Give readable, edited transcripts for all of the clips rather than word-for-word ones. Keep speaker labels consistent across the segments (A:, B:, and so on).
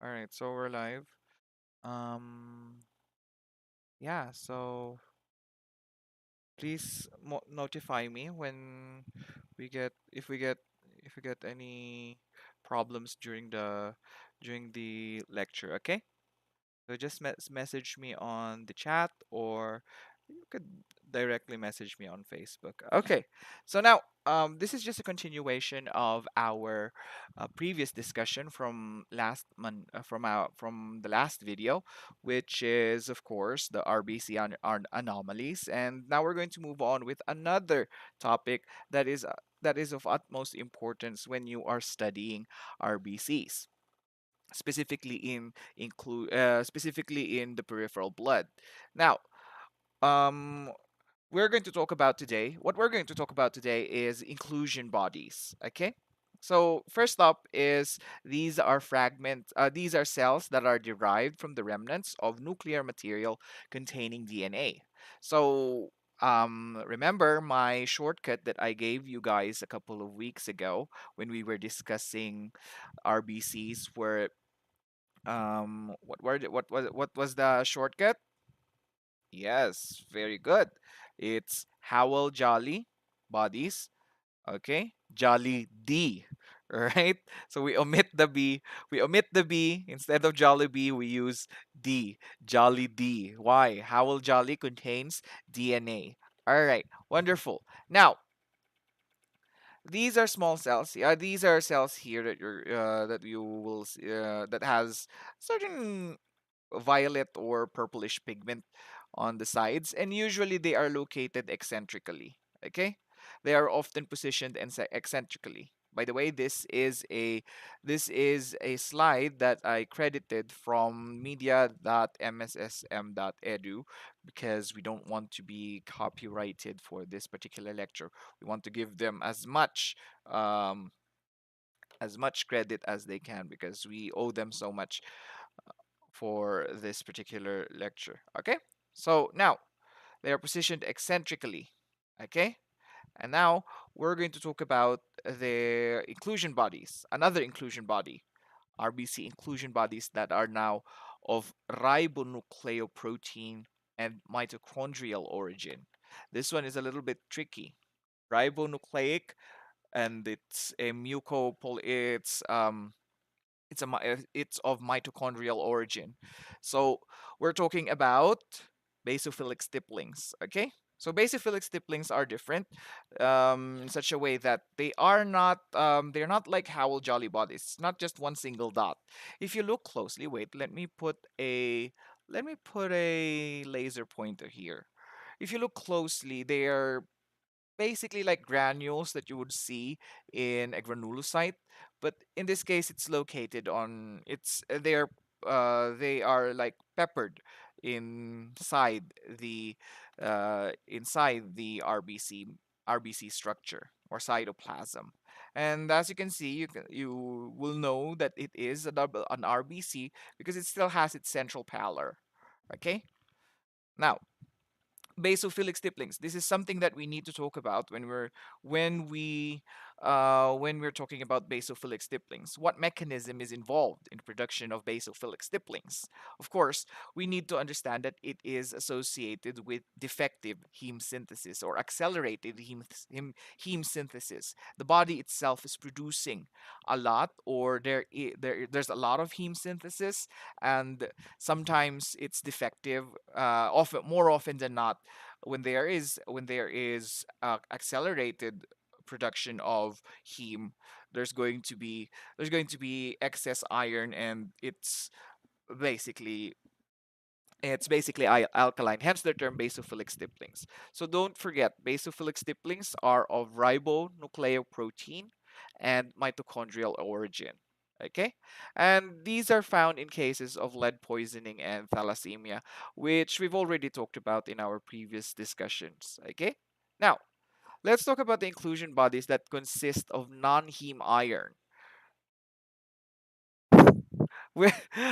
A: All right, so we're live. Um, yeah, so please notify me when if we get any problems during the lecture, okay? So just message me on the chat, or you could directly message me on Facebook. Okay. So now, this is just a continuation of our previous discussion from from the last video, which is of course the RBC anomalies, and now we're going to move on with another topic that is of utmost importance when you are studying RBCs, specifically in the peripheral blood. Now, um, what we're going to talk about today is inclusion bodies. Okay. So first up is these are cells that are derived from the remnants of nuclear material containing DNA. So remember my shortcut that I gave you guys a couple of weeks ago when we were discussing RBCs, where what was the shortcut? Yes, very good. It's Howell Jolly bodies. Okay, Jolly D. Right? So we omit the B. Instead of Jolly B, we use D. Jolly D. Why? Howell Jolly contains DNA. All right, wonderful. Now, these are small cells. Yeah, these are cells here that you will that has certain violet or purplish pigment on the sides, and usually they are located eccentrically. Okay, they are often positioned eccentrically. By the way, this is a slide that I credited from media.mssm.edu, because we don't want to be copyrighted for this particular lecture. We want to give them um, as much credit as they can, because we owe them so much for this particular lecture. Okay, so now they are positioned eccentrically. Okay, and now we're going to talk about the inclusion bodies, another inclusion body, RBC inclusion bodies that are now of ribonucleoprotein and mitochondrial origin. This one is a little bit tricky. Ribonucleic, and it's of mitochondrial origin. So we're talking about basophilic stipplings. Okay, so basophilic stipplings are different, in such a way that they're not like Howell Jolly bodies. It's not just one single dot. If you look closely, wait, let me put a laser pointer here. If you look closely, they are basically like granules that you would see in a granulocyte, but in this case it's located on it's they are like peppered inside the RBC structure or cytoplasm. And as you can see, you will know that it is an RBC because it still has its central pallor. Okay, now basophilic stipplings. This is something that we need to talk about when we when we're talking about basophilic stipplings. What mechanism is involved in production of basophilic stipplings? Of course, we need to understand that it is associated with defective heme synthesis or accelerated heme synthesis. The body itself is producing a lot, or there's a lot of heme synthesis, and sometimes it's defective. Often, more often than not, when there is accelerated production of heme, there's going to be excess iron, and basically it's basically alkaline, hence the term basophilic stipplings. So don't forget, basophilic stipplings are of ribonucleoprotein and mitochondrial origin. Okay, and these are found in cases of lead poisoning and thalassemia, which we've already talked about in our previous discussions. Okay, now let's talk about the inclusion bodies that consist of non-heme iron. Well,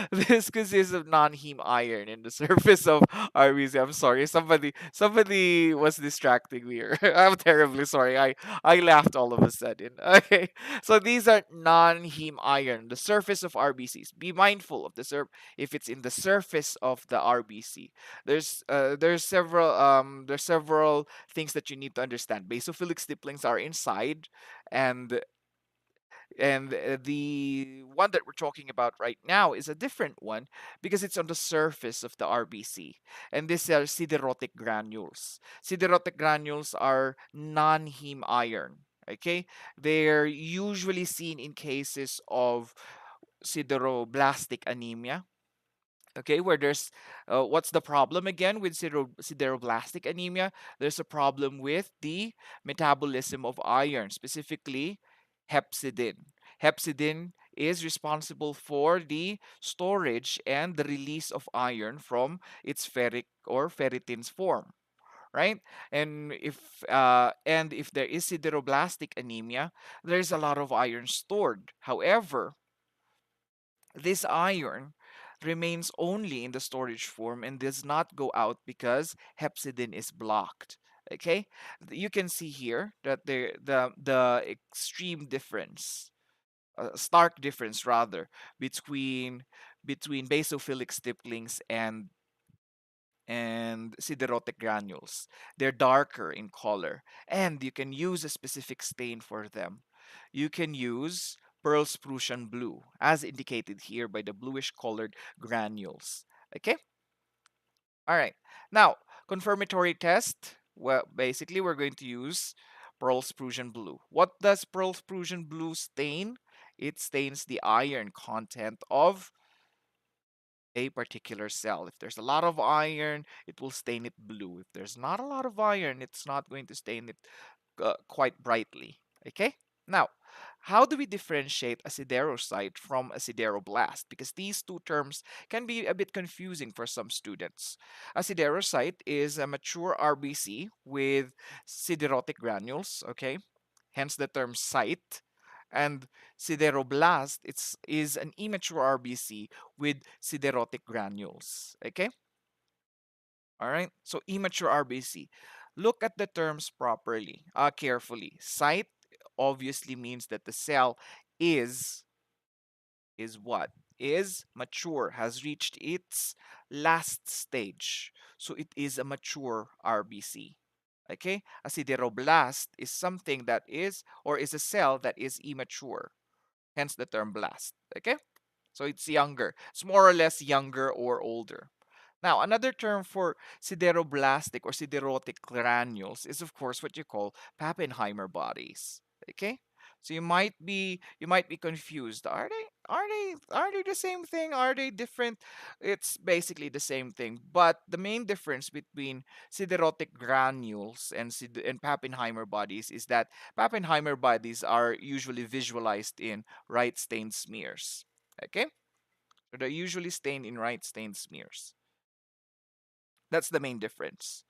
A: this consists of non-heme iron in the surface of RBC. I'm sorry, somebody was distracting me here. I'm terribly sorry. I laughed all of a sudden. Okay, so these are non-heme iron, the surface of RBCs. Be mindful of the if it's in the surface of the RBC. There's several things that you need to understand. Basophilic stipplings are inside, and the one that we're talking about right now is a different one because it's on the surface of the RBC. And these are siderotic granules. Siderotic granules are non-heme iron. Okay, they're usually seen in cases of sideroblastic anemia. Okay, where there's what's the problem again with sideroblastic anemia? There's a problem with the metabolism of iron, specifically hepcidin. Hepcidin is responsible for the storage and the release of iron from its ferric or ferritin's form, right? And if there is sideroblastic anemia, there's a lot of iron stored. However, this iron remains only in the storage form and does not go out because hepcidin is blocked. Okay, you can see here that the extreme difference, stark difference rather, between basophilic stipplings and siderotic granules. They're darker in color, and you can use a specific stain for them. You can use pearl Prussian blue, as indicated here by the bluish colored granules. Okay? All right. Now, confirmatory test. Well, basically, we're going to use pearl Prussian blue. What does pearl Prussian blue stain? It stains the iron content of a particular cell. If there's a lot of iron, it will stain it blue. If there's not a lot of iron, it's not going to stain it quite brightly. Okay? Now, how do we differentiate a siderocyte from a sideroblast? Because these two terms can be a bit confusing for some students. A siderocyte is a mature RBC with siderotic granules, okay? Hence the term cyte. And sideroblast is an immature RBC with siderotic granules. Okay? All right. So immature RBC. Look at the terms properly, carefully. Cyte obviously means that the cell is what? Is mature, has reached its last stage. So it is a mature RBC. Okay? A sideroblast is something that is, or is a cell that is immature. Hence the term blast. Okay? So it's younger. It's more or less younger or older. Now, another term for sideroblastic or siderotic granules is, of course, what you call Pappenheimer bodies. Okay, so you might be confused. Are they the same thing? Are they different? It's basically the same thing. But the main difference between siderotic granules and and Pappenheimer bodies is that Pappenheimer bodies are usually visualized in right stain smears. Okay, so they're usually stained in right stain smears. That's the main difference.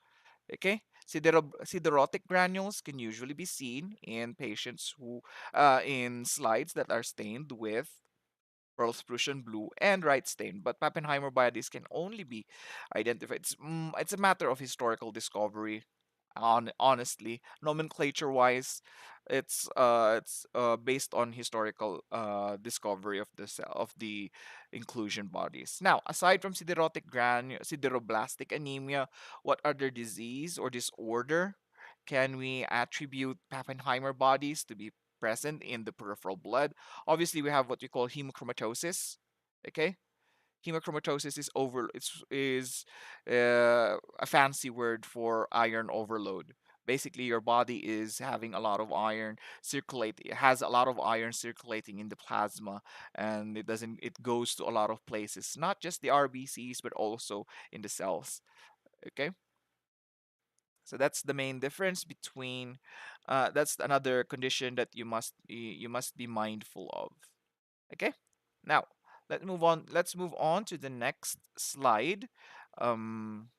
A: Okay, siderotic granules can usually be seen in patients who, in slides that are stained with pearl Prussian blue and right stain, but Pappenheimer bodies can only be identified. It's a matter of historical discovery. Honestly, nomenclature wise, it's based on historical discovery of the cell of the inclusion bodies. Now, aside from sideroblastic anemia, what other disease or disorder can we attribute Pappenheimer bodies to be present in the peripheral blood? Obviously, we have what we call hemochromatosis. Okay, hemochromatosis is a fancy word for iron overload. Basically, your body is having a lot of iron circulate. It has a lot of iron circulating in the plasma, and it goes to a lot of places, not just the RBCs, but also in the cells. Okay, so that's the main difference between. That's another condition that you must be mindful of. Okay. Now, let's move on. Let's move on to the next slide. Um,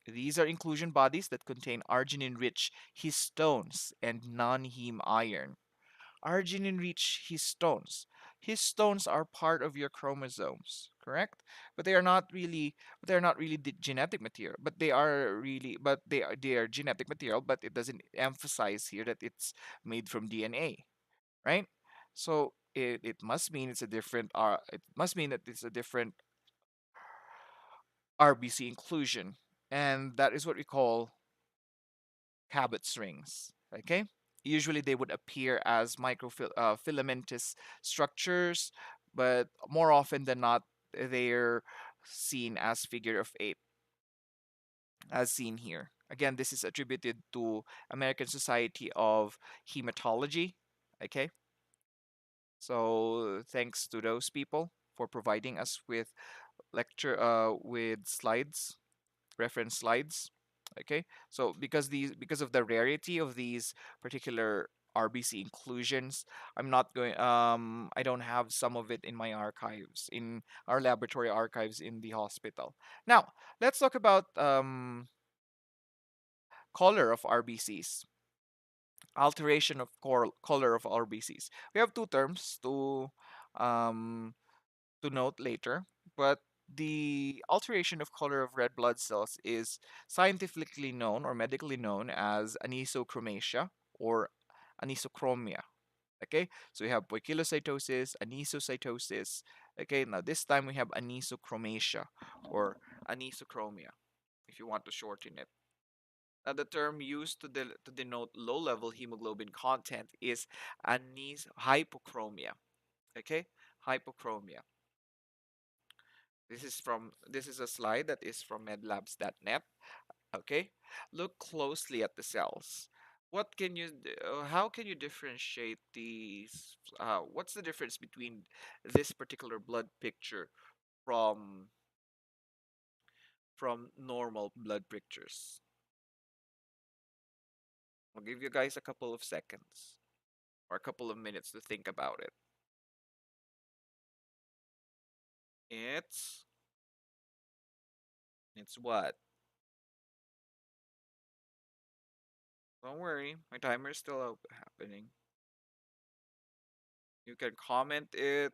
A: these are inclusion bodies that contain arginine-rich histones and non-heme iron. Arginine-rich histones. Histones are part of your chromosomes, correct? But they are not really, they're not really the genetic material, but they are really, but they are genetic material, but it doesn't emphasize here that it's made from DNA, right? So it must mean it's a different it must mean that it's a different RBC inclusion, and that is what we call habit rings. Okay, usually they would appear as microfilamentous structures, but more often than not, they're seen as figure of eight, as seen here. Again, this is attributed to American Society of Hematology. Okay, so thanks to those people for providing us with with slides, reference slides. Okay, so because of the rarity of these particular RBC inclusions, I don't have some of it in my archives, in our laboratory archives in the hospital. Now let's talk about color of RBCs, alteration of color of RBCs. We have two terms um, to note later, but the alteration of color of red blood cells is scientifically known or medically known as anisochromasia or anisochromia. Okay, so we have poikilocytosis, anisocytosis. Okay, now this time we have anisochromasia or anisochromia, if you want to shorten it. Now, the term used to denote low-level hemoglobin content is hypochromia. Okay, hypochromia. This is a slide that is from medlabs.net. Okay, look closely at the cells. How can you differentiate these? What's the difference between this particular blood picture from normal blood pictures? I'll give you guys a couple of seconds or a couple of minutes to think about it. It's it's what? Don't worry, my timer is still happening. You can comment it.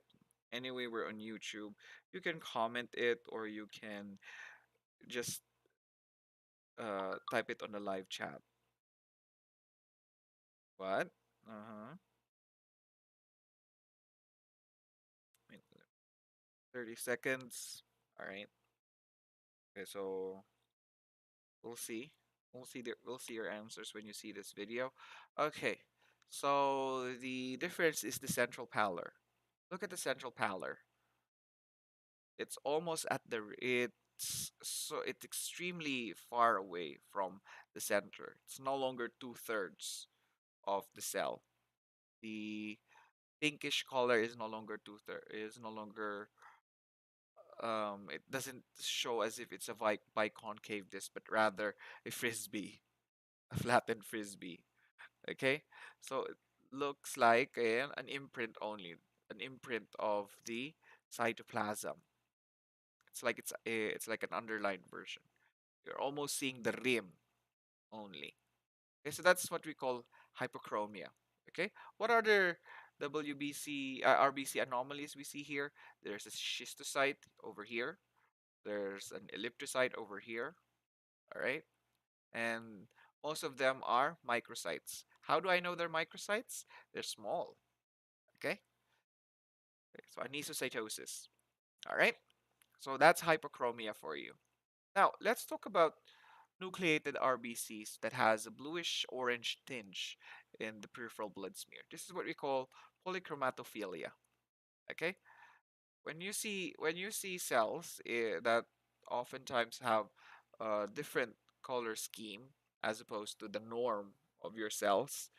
A: Anyway, we're on YouTube. You can comment it or you can just type it on the live chat. What? Uh-huh. Wait, 30 seconds. All right. Okay, so we'll see. We'll see your answers when you see this video. Okay. So the difference is the central pallor. Look at the central pallor. It's almost at the it's extremely far away from the center. It's no longer two-thirds of the cell. The pinkish color is no longer is no longer it doesn't show as if it's a biconcave disc, but rather a frisbee, a flattened frisbee. Okay, so it looks like an imprint only, an imprint of the cytoplasm. It's like an underlined version. You're almost seeing the rim only. Okay, so that's what we call hypochromia. Okay, what are the WBC, RBC anomalies we see here? There's a schistocyte over here. There's an elliptocyte over here. All right, and most of them are microcytes. How do I know they're microcytes? They're small. Okay, so anisocytosis. All right, so that's hypochromia for you. Now let's talk about nucleated RBCs that has a bluish orange tinge in the peripheral blood smear. This is what we call polychromatophilia. Okay, when you see cells that oftentimes have a different color scheme as opposed to the norm of your cells,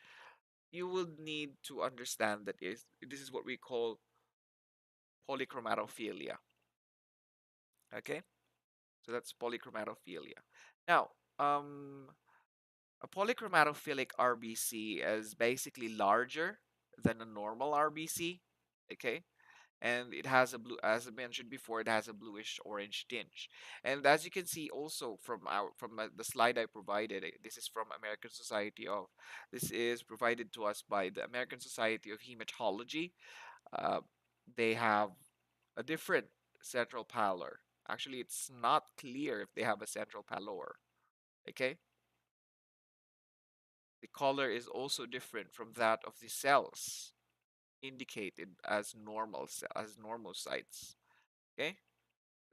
A: you will need to understand that this is what we call polychromatophilia. Okay, so that's polychromatophilia. Now, a polychromatophilic RBC is basically larger than a normal RBC. Okay, and it has a blue, as I mentioned before, it has a bluish orange tinge. And as you can see also the slide I provided, this is from American Society of, this is provided to us by the American Society of Hematology. Uh, they have a different central pallor. Actually, it's not clear if they have a central pallor. Okay, the color is also different from that of the cells indicated as as normal sites. Okay,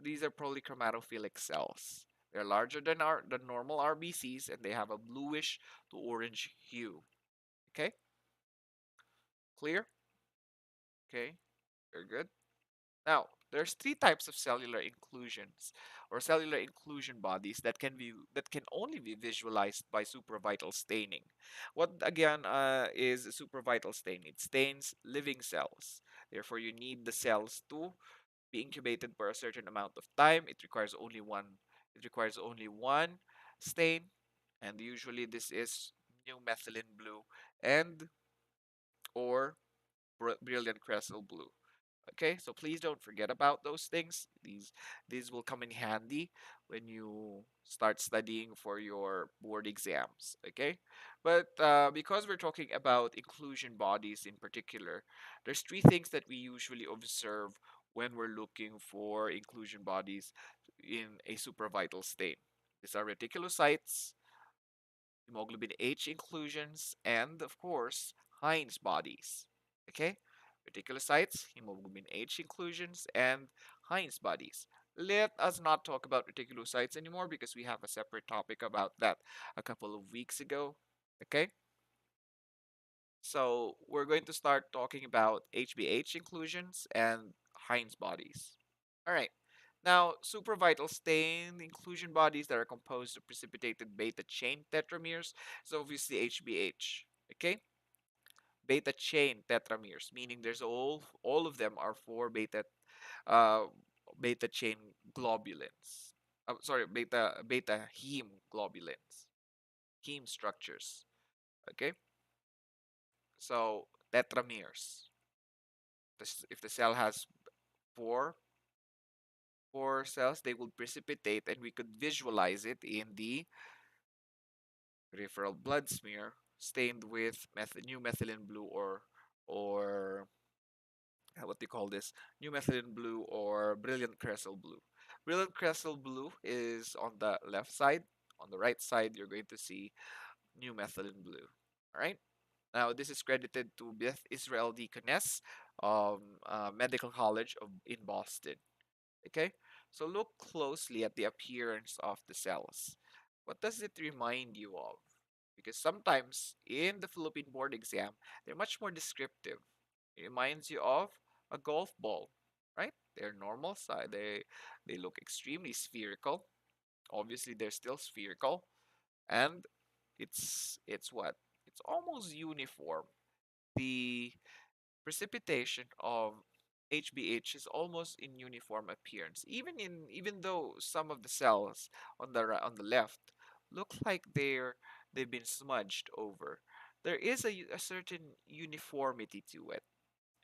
A: these are polychromatophilic cells. They're larger than the normal RBCs, and they have a bluish to orange hue. Okay, clear? Okay, very good. Now, there's three types of cellular inclusions or cellular inclusion bodies that can only be visualized by supravital staining. What again is supravital staining? It stains living cells. Therefore, you need the cells to be incubated for a certain amount of time. It requires only one. It requires only one stain, and usually this is new methylene blue and or brilliant crescent blue. Okay, so please don't forget about those things. These will come in handy when you start studying for your board exams. Okay, but because we're talking about inclusion bodies in particular, there's three things that we usually observe when we're looking for inclusion bodies in a supravital state. These are reticulocytes, hemoglobin H inclusions, and of course, Heinz bodies. Okay? Reticulocytes, hemoglobin H inclusions, and Heinz bodies. Let us not talk about reticulocytes anymore because we have a separate topic about that a couple of weeks ago. Okay? So we're going to start talking about HBH inclusions and Heinz bodies. All right. Now, supravital stain inclusion bodies that are composed of precipitated beta chain tetramers is obviously HBH. Okay, beta chain tetramers, meaning there's all of them are for uh beta chain globulins. Sorry, beta heme globulins, heme structures. Okay, so tetramers. If the cell has four four cells, they will precipitate, and we could visualize it in the peripheral blood smear stained with new methylene blue or what do you call this? New methylene blue or brilliant crescent blue. Brilliant crescent blue is on the left side. On the right side, you're going to see new methylene blue. All right. Now, this is credited to Beth Israel Deaconess, Medical College in Boston. Okay, so look closely at the appearance of the cells. What does it remind you of? Because sometimes in the Philippine board exam, they're much more descriptive. It reminds you of a golf ball, right? They're normal size. They look extremely spherical. Obviously, they're still spherical, and it's what? It's almost uniform. The precipitation of HBH is almost in uniform appearance. Even though some of the cells on on the left look like they've been smudged over, there is a certain uniformity to it.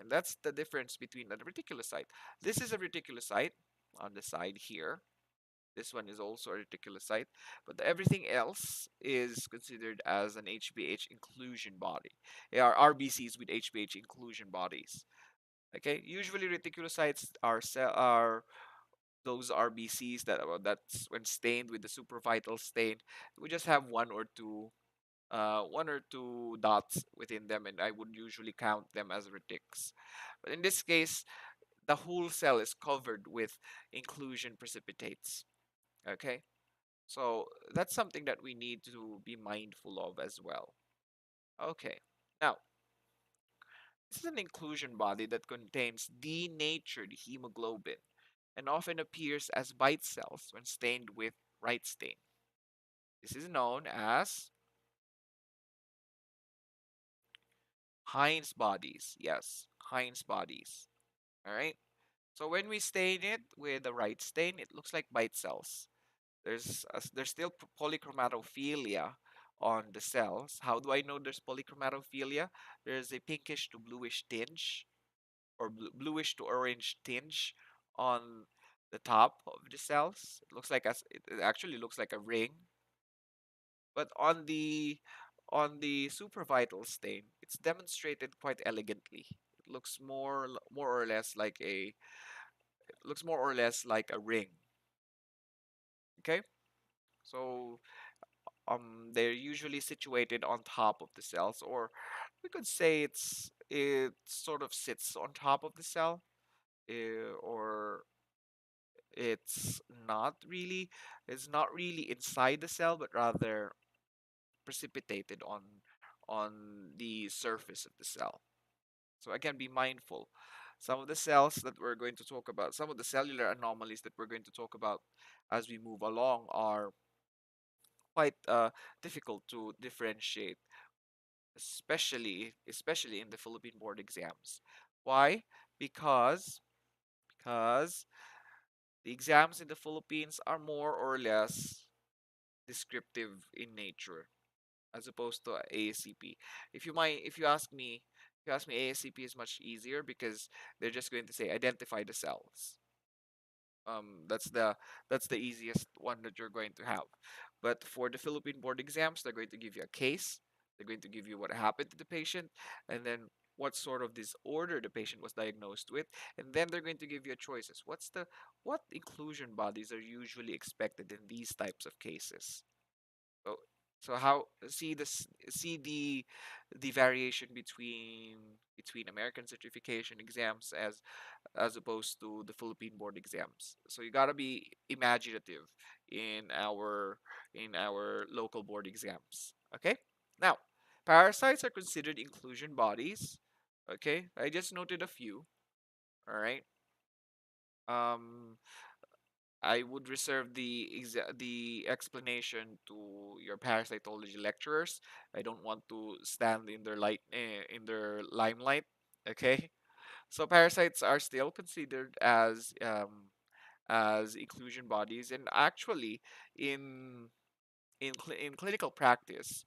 A: And that's the difference between a reticulocyte. This is a reticulocyte on the side here. This one is also a reticulocyte, but everything else is considered as an HBH inclusion body. They are RBCs with HBH inclusion bodies. Okay, usually reticulocytes are those RBCs that's when stained with the supravital stain. We just have one or two dots within them, and I would usually count them as retics. But in this case, the whole cell is covered with inclusion precipitates. Okay, so that's something that we need to be mindful of as well. Okay, now this is an inclusion body that contains denatured hemoglobin and often appears as bite cells when stained with right stain. This is known as Heinz bodies. Yes, Heinz bodies. All right. So when we stain it with the right stain, it looks like bite cells. There's still polychromatophilia on the cells. How do I know there's polychromatophilia? There's a pinkish to bluish tinge or bluish to orange tinge on the top of the cells. It looks like it actually looks like a ring, but on the supravital stain, it's demonstrated quite elegantly. looks more or less like a looks more or less like a ring. Okay, so they're usually situated on top of the cells, or we could say it sort of sits on top of the cell, or it's not really it's not really inside the cell, but rather precipitated on the surface of the cell. So again, be mindful. Some of the cells that we're going to talk about, some of the cellular anomalies that we're going to talk about as we move along are quite difficult to differentiate, especially in the Philippine board exams. Why? Because because the exams in the Philippines are more or less descriptive in nature as opposed to ASCP. If you ask me, ASCP is much easier because they're just going to say identify the cells. That's the easiest one that you're going to have. But for the Philippine board exams, they're going to give you a case. They're going to give you what happened to the patient, and then what sort of disorder the patient was diagnosed with, and then they're going to give you choices. What inclusion bodies are usually expected in these types of cases? So, so how see the variation between American certification exams as opposed to the Philippine board exams. So you gotta be imaginative in our local board exams. Okay. Now, parasites are considered inclusion bodies. Okay, I just noted a few. All right. Um, I would reserve the explanation to your parasitology lecturers. I don't want to stand in their limelight. Okay, so parasites are still considered as inclusion bodies, and actually, in in clinical practice,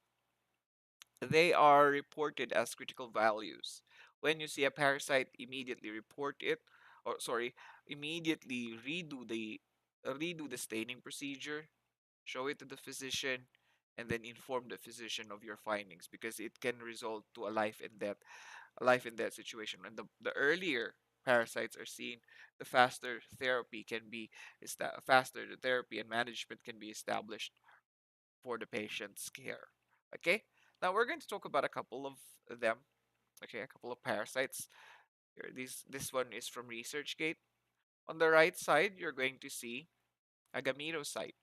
A: they are reported as critical values. When you see a parasite, immediately report it, or sorry, immediately redo the staining procedure, show it to the physician, and then inform the physician of your findings because it can result to a life and death situation. And the earlier parasites are seen, the faster therapy can be faster the therapy and management can be established for the patient's care. Okay? Now we're going to talk about a couple of them. Okay, a couple of parasites. Here, this one is from ResearchGate. On the right side, you're going to see a gametocyte.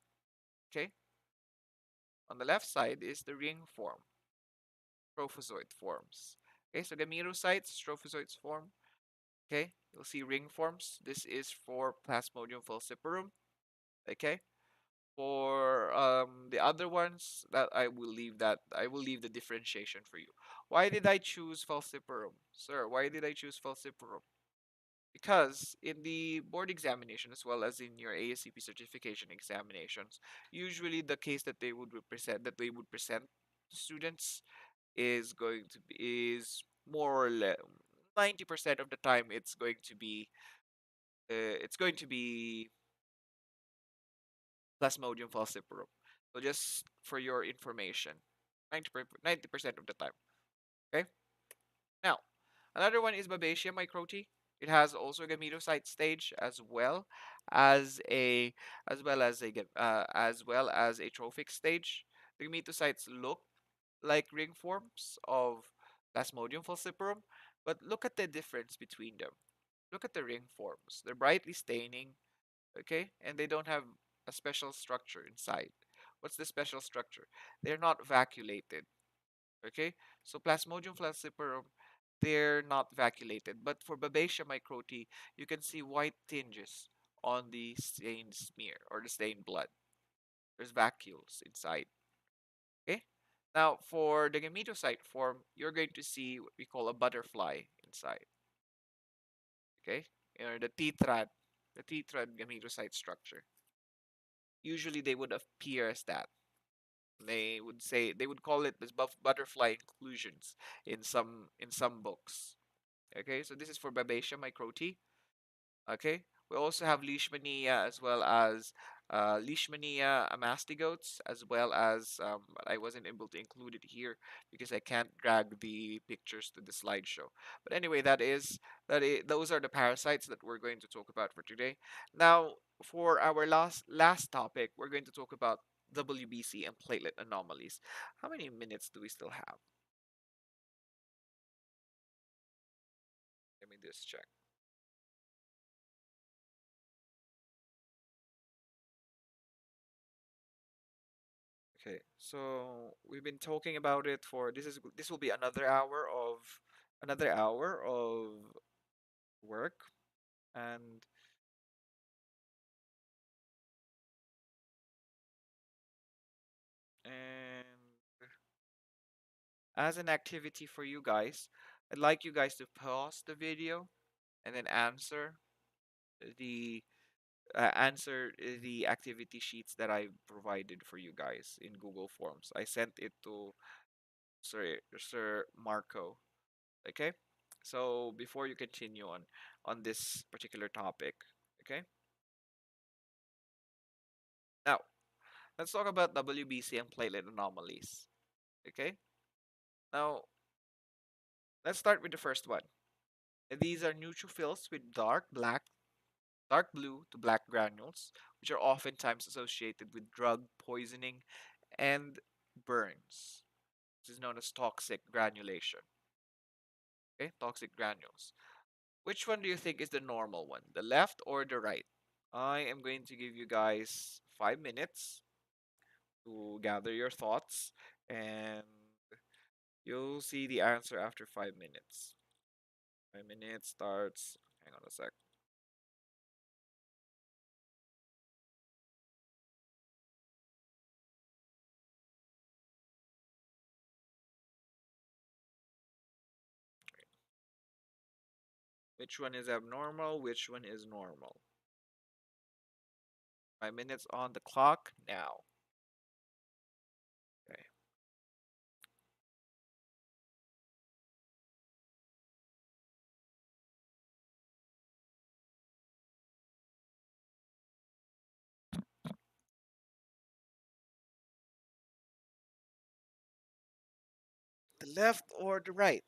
A: Okay? On the left side is the ring form, trophozoite forms. Okay, so gametocytes, trophozoites form. Okay, you'll see ring forms. This is for Plasmodium falciparum. Okay, for the other ones that I will leave the differentiation for you. Why did I choose falciparum, sir? Why did I choose falciparum? Because in the board examination as well as in your ASCP certification examinations, usually the case that they would present to students is more or less 90% of the time it's going to be Plasmodium falciparum. So just for your information, 90% of the time. Okay. Now, another one is Babesia microti. It has also a gametocyte stage as as well as a trophic stage. The gametocytes look like ring forms of Plasmodium falciparum, but look at the difference between them. Look at the ring forms. They're brightly staining, okay, and they don't have a special structure inside. What's the special structure? They're not vacuolated, okay. So Plasmodium falciparum, they're not vacuolated, but for Babesia microti, you can see white tinges on the stained smear or the stained blood. There's vacuoles inside, okay. Now for the gametocyte form, you're going to see what we call a butterfly inside, okay, or the tetrad gametocyte structure. Usually they would appear as that. They would call it as butterfly inclusions in some books. Okay, so this is for Babesia microti. Okay, we also have Leishmania as well as Leishmania mastigotes, as well as but I wasn't able to include it here because I can't drag the pictures to the slideshow. But anyway, those are the parasites that we're going to talk about for today. Now, for our last topic, we're going to talk about WBC and platelet anomalies. How many minutes do we still have? Let me just check. Okay, so we've been talking about it for this will be another hour of work, and and as an activity for you guys, I'd like you guys to pause the video and then the the activity sheets that I provided for you guys in Google Forms. I sent it to Sir Marco. Okay, so before you continue on this particular topic, okay. Now let's talk about WBC and platelet anomalies. Okay, now let's start with the first one. These are neutrophils with dark blue to black granules, which are oftentimes associated with drug poisoning and burns. This is known as toxic granulation. Okay, toxic granules. Which one do you think is the normal one, the left or the right? I am going to give you guys 5 minutes to gather your thoughts, and you'll see the answer after 5 minutes. 5 minutes starts. Hang on a sec. Which one is abnormal? Which one is normal? 5 minutes on the clock now. Okay. The left or the right?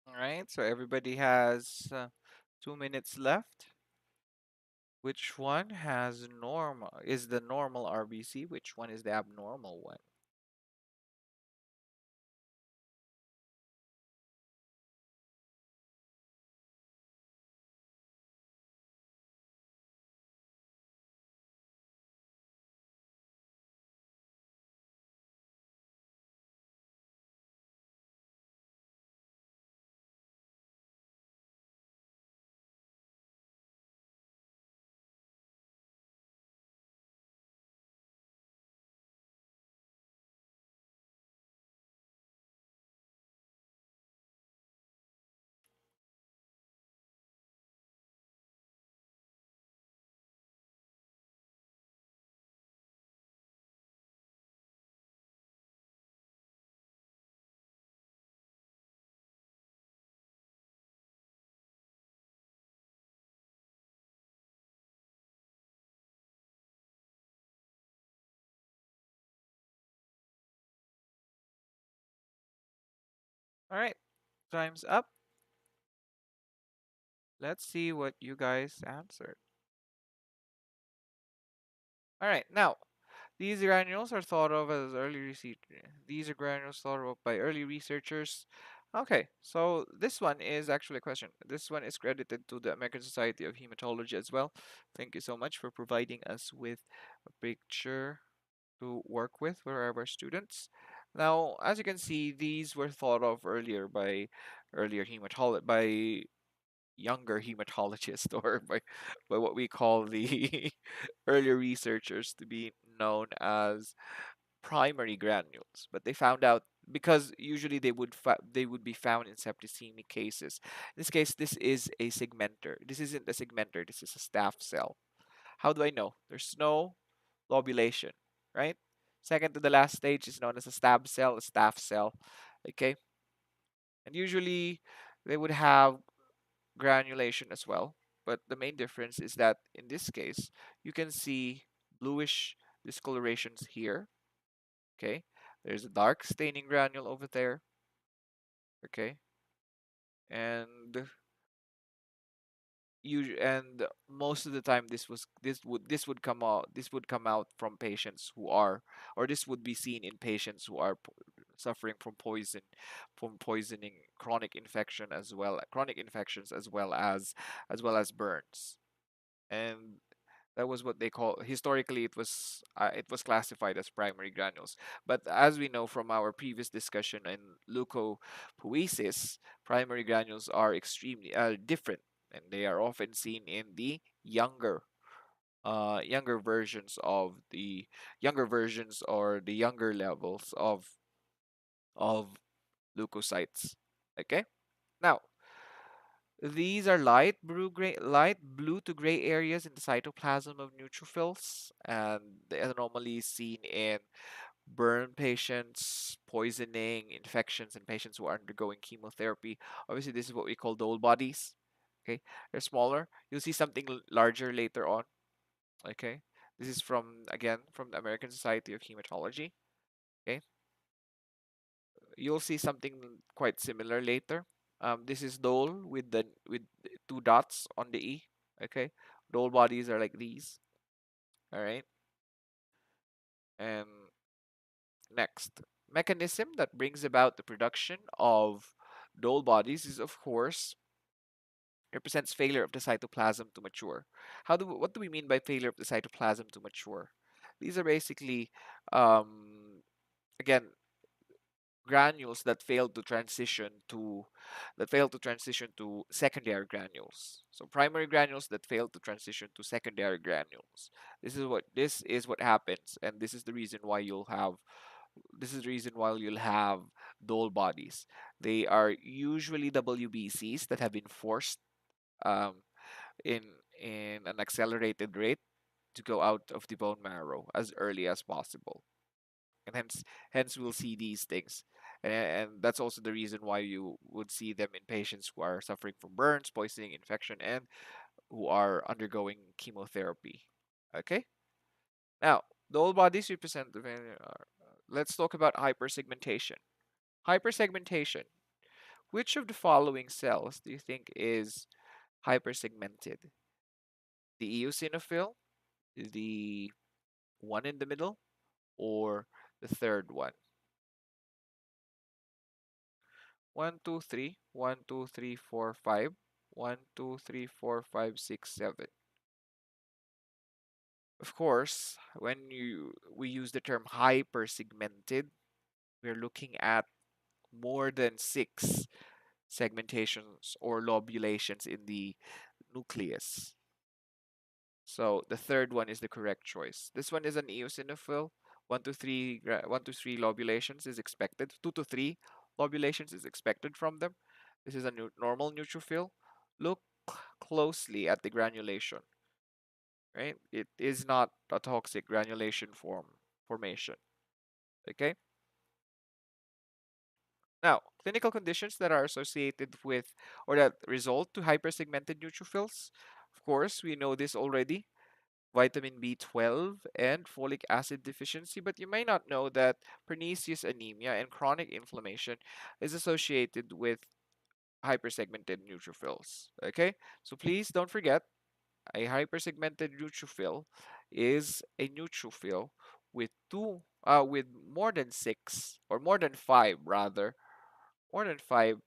A: All right, so everybody has 2 minutes left. Which one has normal? Is the normal RBC? Which one is the abnormal one? All right, time's up. Let's see what you guys answered. All right, now these granules are thought of as early research. These are granules thought of by early researchers. Okay, so this one is actually a question. This one is credited to the American Society of Hematology as well. Thank you so much for providing us with a picture to work with for our students. Now, as you can see, these were thought of earlier by by younger hematologists or by what we call the earlier researchers to be known as primary granules. But they found out because usually they would be found in septicemic cases. In this case, this is a segmenter. This isn't a segmenter. This is a staph cell. How do I know? There's no lobulation, right? Second to the last stage is known as a stab cell, a staph cell. Okay, and usually they would have granulation as well. But the main difference is that in this case, you can see bluish discolorations here. Okay, there's a dark staining granule over there. Okay, and and most of the time this would come out from patients who are, or this would be seen in patients who are suffering from poisoning, chronic infections as well as burns. And that was what they call, historically it was classified as primary granules. But as we know from our previous discussion in leukopoiesis, primary granules are extremely different, and they are often seen in the younger versions of the younger versions or the younger levels of leukocytes. Okay, now these are light blue to gray areas in the cytoplasm of neutrophils, and the anomalies seen in burn patients, poisoning, infections, and patients who are undergoing chemotherapy. Obviously, this is what we call dole bodies. Okay, they're smaller. You'll see something larger later on. Okay, this is from the American Society of Hematology. Okay, you'll see something quite similar later. This is dole with two dots on the E. Okay, dole bodies are like these. All right, and next mechanism that brings about the production of dole bodies is, of course, represents failure of the cytoplasm to mature. What do we mean by failure of the cytoplasm to mature? These are basically, um, again, granules that fail to transition to secondary granules. So primary granules that fail to transition to secondary granules. This is what happens, and this is the reason why you'll have dull bodies. They are usually WBCs that have been forced um, in an accelerated rate to go out of the bone marrow as early as possible, and hence we'll see these things. And that's also the reason why you would see them in patients who are suffering from burns, poisoning, infection, and who are undergoing chemotherapy. Okay, now the whole bodies represent let's talk about hypersegmentation. Hypersegmentation, which of the following cells do you think is hypersegmented? The eosinophil, the one in the middle, or the third one? One, two, three. 4, 5. 1, 2, 3, 4, 5, 6, 7. Of course, when we use the term hypersegmented, we're looking at more than six segmentations or lobulations in the nucleus. So the third one is the correct choice. This one is an eosinophil. 1 to 3 lobulations is expected. 2 to 3 lobulations is expected from them. This is a normal neutrophil. Look closely at the granulation, right? It is not a toxic granulation formation. Okay. Now, clinical conditions that are associated with or that result to hypersegmented neutrophils. Of course, we know this already. vitamin B12 and folic acid deficiency, but you may not know that pernicious anemia and chronic inflammation is associated with hypersegmented neutrophils. Okay, so please don't forget, a hypersegmented neutrophil is a neutrophil with with more than six, or more than five rather, more than five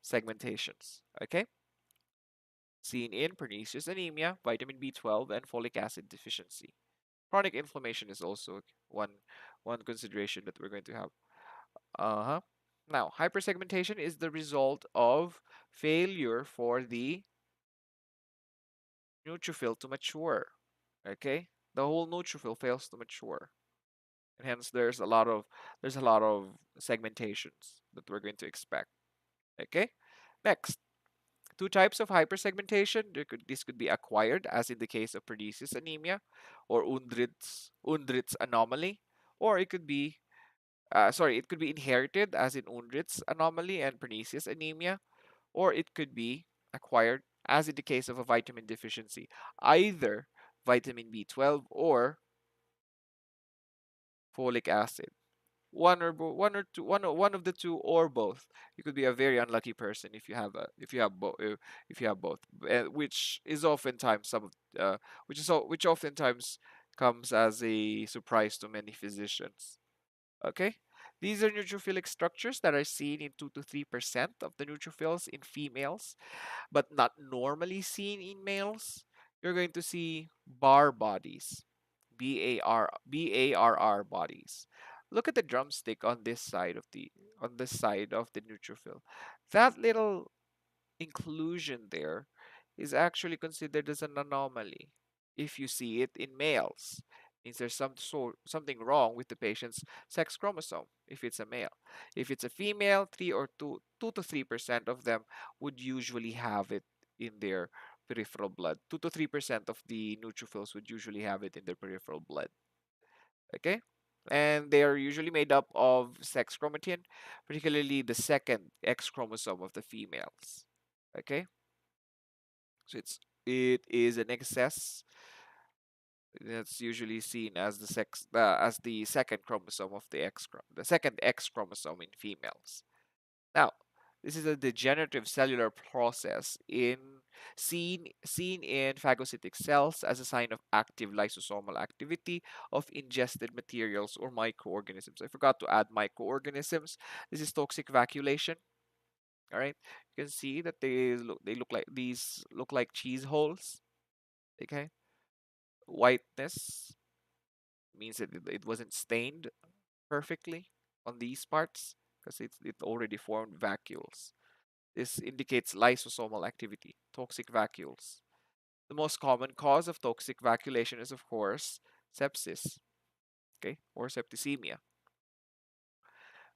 A: segmentations. Okay, seen in pernicious anemia, vitamin B12, and folic acid deficiency. Chronic inflammation is also one consideration that we're going to have. Uh-huh. Now, hypersegmentation is the result of failure for the neutrophil to mature. Okay? The whole neutrophil fails to mature. And hence there's a lot of segmentations that we're going to expect. Okay? Next, two types of hypersegmentation. This could be acquired, as in the case of pernicious anemia, or Undrit's anomaly, or it could be inherited, as in Undrit's anomaly and pernicious anemia, or it could be acquired, as in the case of a vitamin deficiency, either vitamin B12 or folic acid. One or two, one of the two, or both. You could be a very unlucky person if you have both, which is oftentimes which oftentimes comes as a surprise to many physicians. Okay, these are neutrophilic structures that are seen in 2 to 3% of the neutrophils in females, but not normally seen in males. You're going to see bar bodies, BARR bodies. Look at the drumstick on this side of the neutrophil. That little inclusion there is actually considered as an anomaly. If you see it in males, means there's something wrong with the patient's sex chromosome if it's a male. If it's a female, 2 to 3% of them would usually have it in their peripheral blood. 2 to 3% of the neutrophils would usually have it in their peripheral blood. Okay? And they are usually made up of sex chromatin, particularly the second X chromosome of the females. Okay? So it is an excess that's usually seen as the second chromosome of the second X chromosome in females. Now, this is a degenerative cellular process seen in phagocytic cells as a sign of active lysosomal activity of ingested materials or microorganisms. I forgot to add microorganisms. This is toxic vacuolation. All right, you can see that these look like cheese holes. Okay, whiteness means that it wasn't stained perfectly on these parts because it already formed vacuoles. This indicates lysosomal activity, toxic vacuoles. The most common cause of toxic vacuolation is, of course, sepsis, okay, or septicemia.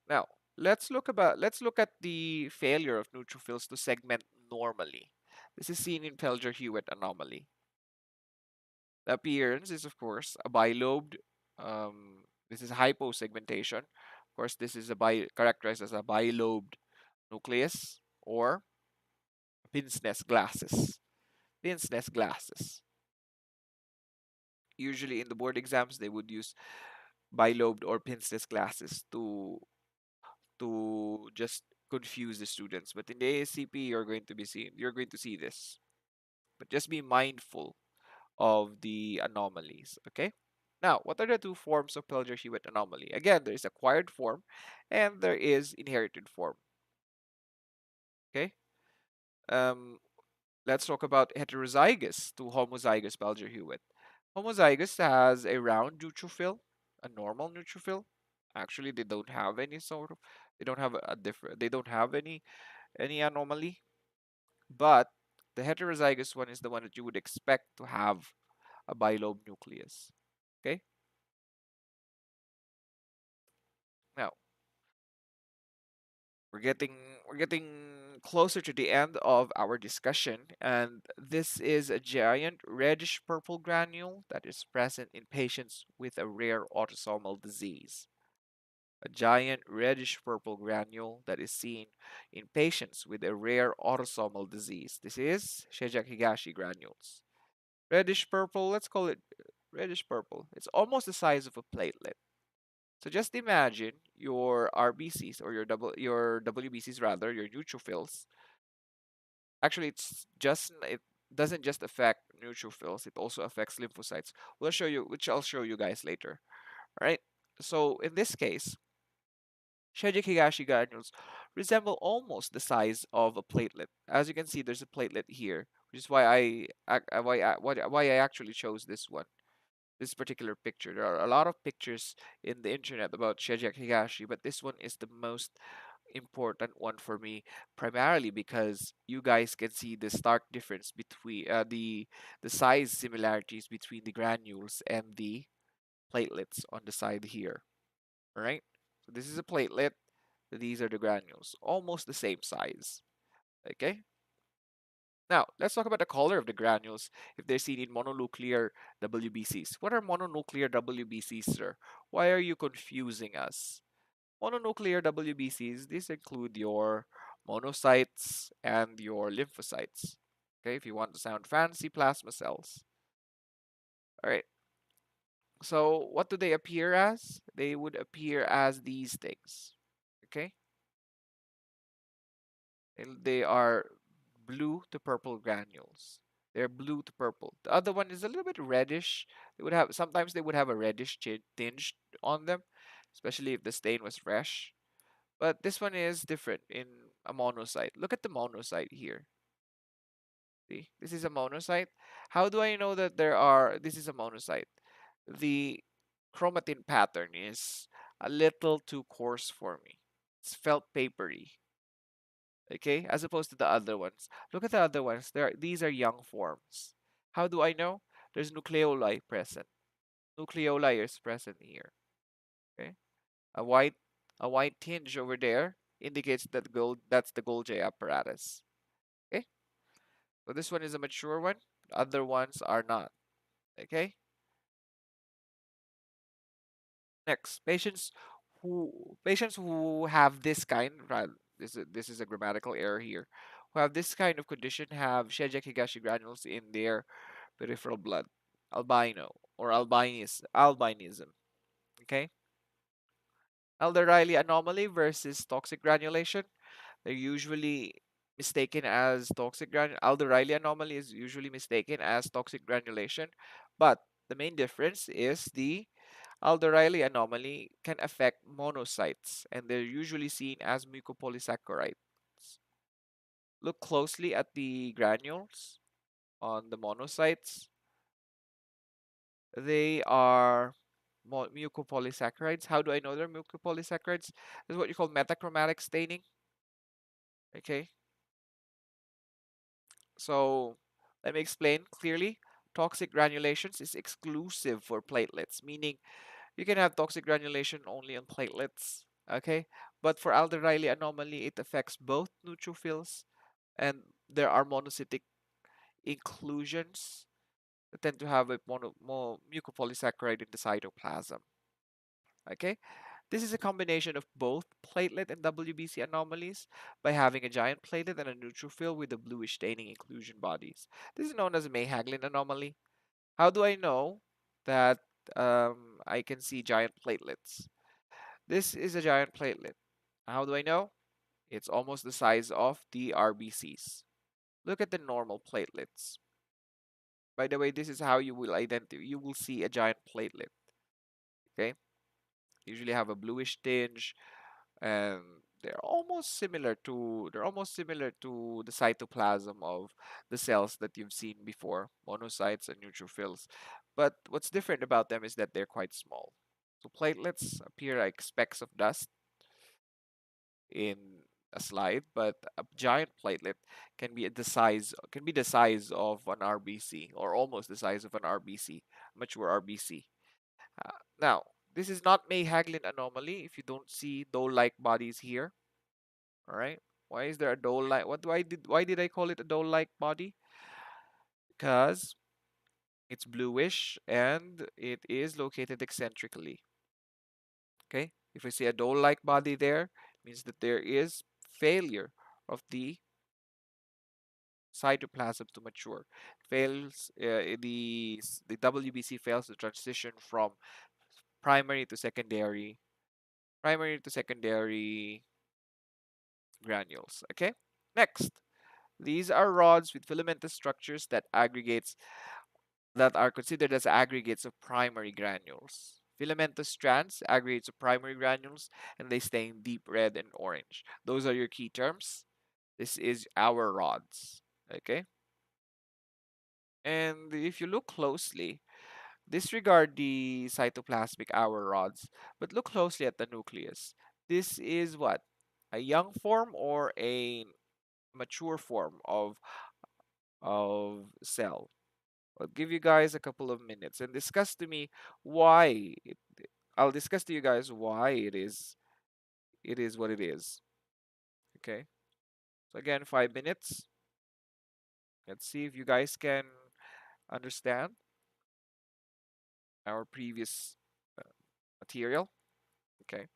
A: Now, let's look at the failure of neutrophils to segment normally. This is seen in Pelger-Hewitt anomaly. The appearance is, of course, a bilobed. This is hyposegmentation. Of course, this is characterized as a bilobed nucleus or pince nez glasses. Pince nez glasses. Usually in the board exams, they would use bilobed or pince nez glasses to just confuse the students. But in the ASCP, you're going to see this. But just be mindful of the anomalies. Okay. Now, what are the two forms of Pelger-Hewitt anomaly? Again, there is acquired form and there is inherited form. Okay. Um, let's talk about heterozygous to homozygous Pelger-Hewitt. Homozygous has a round neutrophil, a normal neutrophil. Actually, they don't have a different, they don't have any anomaly. But the heterozygous one is the one that you would expect to have a bilobe nucleus. Okay. Now we're getting we're getting closer to the end of our discussion, and this is a giant reddish purple granule that is present in patients with a rare autosomal disease. A giant reddish purple granule that is seen in patients with a rare autosomal disease. This is Shijak Higashi granules. reddish purple. Let's call it reddish purple. It's almost the size of a platelet. So just imagine your RBCs or your WBCs rather, your neutrophils. Actually, it doesn't just affect neutrophils, it also affects lymphocytes. We'll show you, which I'll show you guys later. All right. So in this case, Shijik Higashi granules resemble almost the size of a platelet. As you can see, there's a platelet here, which is why why I actually chose this one, this particular picture. There are a lot of pictures in the internet about Shijik Higashi, but this one is the most important one for me, primarily because you guys can see the stark difference between the size similarities between the granules and the platelets on the side here. All right. So this is a platelet. These are the granules, almost the same size. Okay. Now let's talk about the color of the granules if they're seen in mononuclear WBCs. What are mononuclear WBCs, sir? Why are you confusing us? Mononuclear WBCs, these include your monocytes and your lymphocytes. Okay, if you want to sound fancy, plasma cells. All right, so what do they appear as? They would appear as these things. Okay, and they are blue to purple granules. They're blue to purple. The other one is a little bit reddish. They would have sometimes they would have a reddish tinge on them, especially if the stain was fresh. But this one is different in a monocyte. Look at the monocyte here. See, this is a monocyte. How do I know that this is a monocyte? The chromatin pattern is a little too coarse for me. It's felt papery, okay, as opposed to the other ones. Look at the other ones. These are young forms. How do I know? There's nucleoli present. Nucleoli is present here. Okay, a white a white tinge over there indicates that that's the Golgi apparatus. Okay, so this one is a mature one. The other ones are not. Okay. Next, patients who have this kind, right? This is a grammatical error here. Who have this kind of condition have Shijek Higashi granules in their peripheral blood, albino or albinism. Okay, elder anomaly versus toxic granulation. They're usually mistaken as toxic Alder-Riley anomaly is usually mistaken as toxic granulation, but the main difference is the Alder-Riley anomaly can affect monocytes, and they're usually seen as mucopolysaccharides. Look closely at the granules on the monocytes. They are mucopolysaccharides. How do I know they're mucopolysaccharides? This is what you call metachromatic staining. Okay, so let me explain clearly. Toxic granulations is exclusive for platelets, meaning you can have toxic granulation only on platelets. Okay, but for Alder-Riley anomaly, it affects both neutrophils and there are monocytic inclusions that tend to have a more mucopolysaccharide in the cytoplasm. Okay, this is a combination of both platelet and WBC anomalies by having a giant platelet and a neutrophil with a bluish staining inclusion bodies. This is known as a May-Haglin anomaly. How do I know that I can see giant platelets? This is a giant platelet. How do I know? It's almost the size of the RBCs. Look at the normal platelets. By the way, this is how you will identify. You will see a giant platelet. Okay, usually have a bluish tinge, and they're almost similar to the cytoplasm of the cells that you've seen before, monocytes and neutrophils. But what's different about them is that they're quite small. So platelets appear like specks of dust in a slide, but a giant platelet can be the size of an RBC or almost the size of an RBC, mature RBC. Now, this is not May-Haglin anomaly if you don't see dole-like bodies here. All right. Why is there a dole-like? Why did I call it a dole-like body? Because it's bluish and it is located eccentrically. Okay. If I see a dole-like body there, it means that there is failure of the cytoplasm to mature. Fails the WBC fails to transition from primary to secondary, primary to secondary granules. Okay. Next, these are rods with filamentous structures that are considered as aggregates of primary granules. Filamentous strands, aggregates of primary granules, and they stain deep red and orange. Those are your key terms. This is our rods. Okay. And if you look closely, disregard the cytoplasmic hour rods, but look closely at the nucleus. This is what? A young form or a mature form of cell. I'll give you guys a couple of minutes and discuss to me why I'll discuss to you guys why it is what it is. Okay. So again, 5 minutes. Let's see if you guys can understand our previous uh, material. Okay.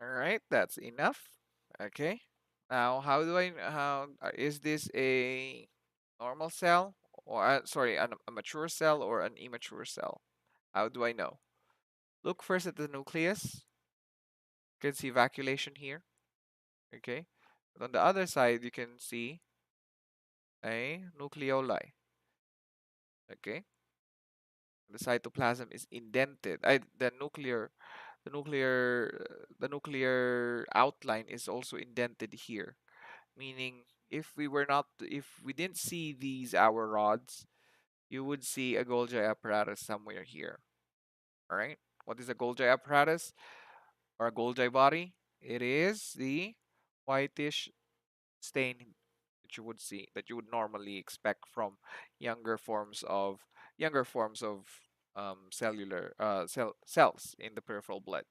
A: All right, that's enough. Okay. Now, how is this a normal cell or sorry, a mature cell or an immature cell? How do I know? Look first at the nucleus. You can see vacuolation here. Okay. But on the other side, you can see a nucleoli. Okay. The cytoplasm is indented. The nuclear outline is also indented here, meaning if we didn't see these our rods, you would see a Golgi apparatus somewhere here. All right. What is a Golgi apparatus or a Golgi body? It is the whitish stain that you would see, that you would normally expect from younger forms of younger forms of cellular cells in the peripheral blood.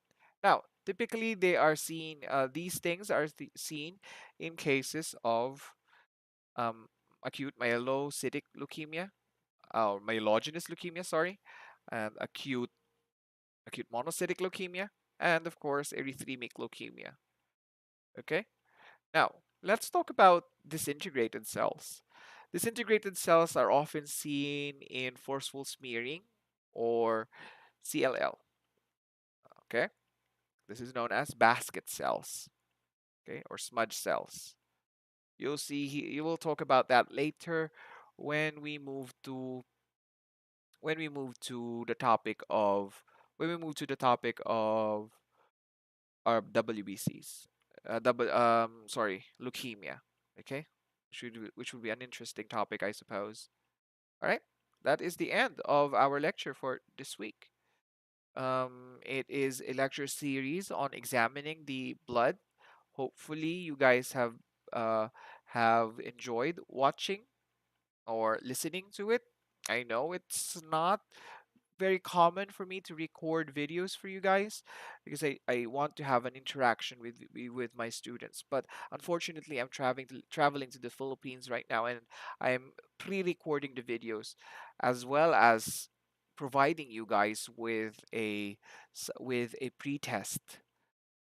A: Now, typically they are seen. These things are seen in cases of um, acute myelocytic leukemia, or myelogenous leukemia, sorry, and acute monocytic leukemia, and of course erythemic leukemia. Okay. Now, let's talk about disintegrated cells. Disintegrated cells are often seen in forceful smearing or CLL. Okay, this is known as basket cells. Okay, or smudge cells. You will talk about that later when we move to the topic of our WBCs. Sorry, leukemia. Okay, which would be an interesting topic, I suppose. All right, that is the end of our lecture for this week. It is a lecture series on examining the blood. Hopefully, you guys uh, have enjoyed watching or listening to it. I know it's not very common for me to record videos for you guys because I want to have an interaction with my students. But unfortunately, I'm traveling to the Philippines right now, and I'm pre-recording the videos as well as providing you guys with with a pre-test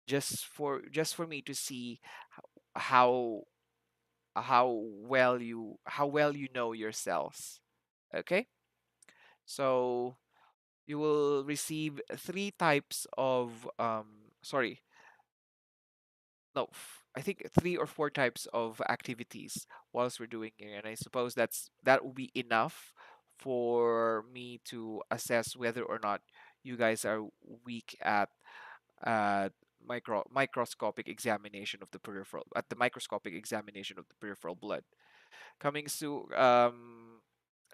A: just for me to see how how well you know your cells. Okay, so you will receive three types of sorry, no, I think three or four types of activities whilst we're doing here, and I suppose that will be enough for me to assess whether or not you guys are weak at microscopic examination of the peripheral at the microscopic examination of the peripheral blood. Coming soon.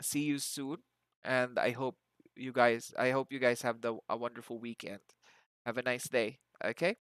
A: See you soon, and I hope you guys have a wonderful weekend. Have a nice day. Okay.